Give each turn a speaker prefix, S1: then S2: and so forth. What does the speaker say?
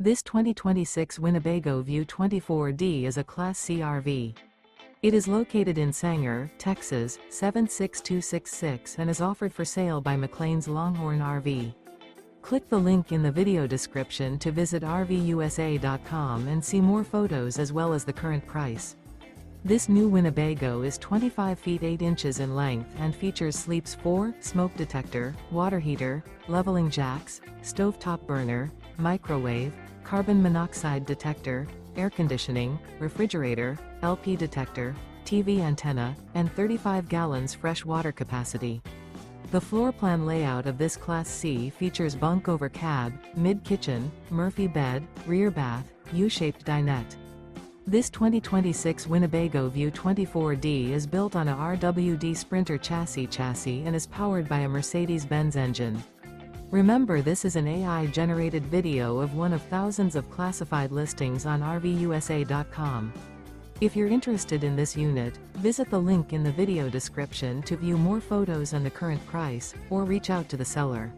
S1: This 2026 Winnebago View 24D is a Class C RV. It is located in Sanger, Texas, 76266 and is offered for sale by McClain's Longhorn RV. Click the link in the video description to visit RVUSA.com and see more photos as well as the current price. This new Winnebago is 25 feet 8 inches in length and features sleeps 4, smoke detector, water heater, leveling jacks, stovetop burner, microwave, carbon monoxide detector, air conditioning, refrigerator, LP detector, TV antenna, and 35 gallons fresh water capacity. The floor plan layout of this Class C features bunk over cab, mid-kitchen, Murphy bed, rear bath, U-shaped dinette. This 2026 Winnebago View 24D is built on a RWD Sprinter chassis and is powered by a Mercedes-Benz engine. Remember, this is an AI-generated video of one of thousands of classified listings on RVUSA.com. If you're interested in this unit, visit the link in the video description to view more photos and the current price, or reach out to the seller.